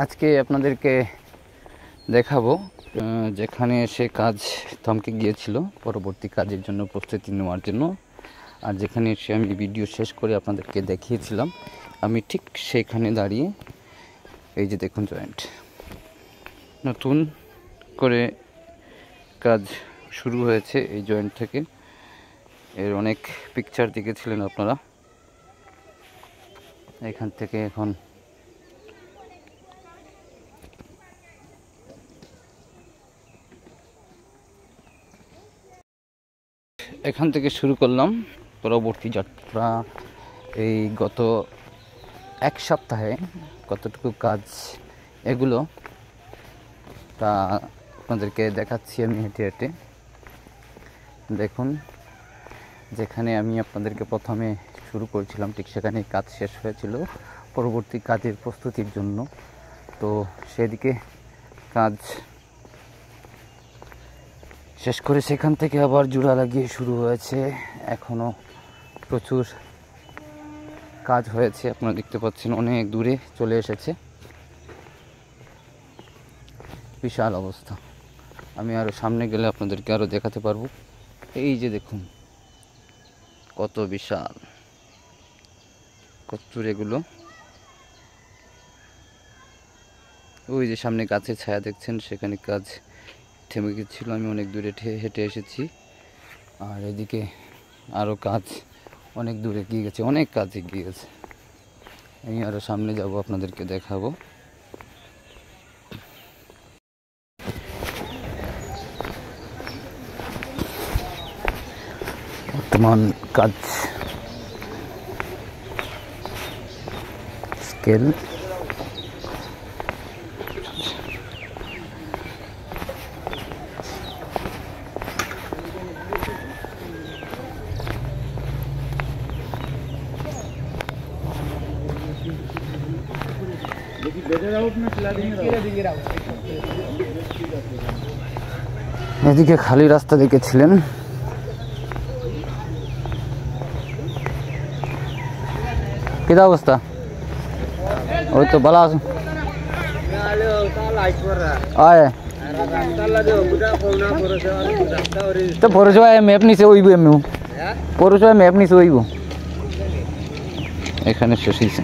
আজকে আপনাদেরকে দেখাবো যেখানে সে কাজ থমকে গিয়েছিল পরবর্তী কাজের জন্য প্রস্তুতি নেওয়ার জন্য। আর যেখানে এসে আমি ভিডিও শেষ করে আপনাদেরকে দেখিয়েছিলাম, আমি ঠিক সেখানে দাঁড়িয়ে এই যে দেখুন জয়েন্ট নতুন করে কাজ শুরু হয়েছে এই জয়েন্ট থেকে। এর অনেক পিকচার দেখেছিলেন আপনারা। এখান থেকে এখন এখান থেকে শুরু করলাম পরবর্তী যাত্রা। এই গত এক সপ্তাহে কতটুকু কাজ এগুলো তা আপনাদেরকে দেখাচ্ছি আমি হেঁটে হেঁটে। দেখুন, যেখানে আমি আপনাদেরকে প্রথমে শুরু করেছিলাম ঠিক সেখানে কাজ শেষ হয়েছিল পরবর্তী কাজের প্রস্তুতির জন্য। তো সেদিকে কাজ শেষ করে সেখান থেকে আবার জোড়া লাগিয়ে শুরু হয়েছে। এখনও প্রচুর কাজ হয়েছে, আপনারা দেখতে পাচ্ছেন অনেক দূরে চলে এসেছে। বিশাল অবস্থা। আমি আরও সামনে গেলে আপনাদেরকে আরও দেখাতে পারবো। এই যে দেখুন কত বিশাল, কত এগুলো। ওই যে সামনে গাছের ছায়া দেখছেন, সেখানে কাজ থেমে গেছিল। আমি অনেক দূরে হেঁটে এসেছি। আর এদিকে আরও কাজ অনেক দূরে এগিয়ে গেছে, অনেক কাজ এগিয়ে গেছে। আমি আরও সামনে যাব, আপনাদেরকে দেখাবো। বর্তমান কাজ স্কেল এদিকে খালি রাস্তা দেখেছিলেন, কি অবস্থা? ওই তো ভালো আছো। তো পৌরসভায় ম্যাপ নিচে ওইব, এমনি পৌরসভায় ম্যাপ নিচে ওইব। এখানে শেষ হয়েছে।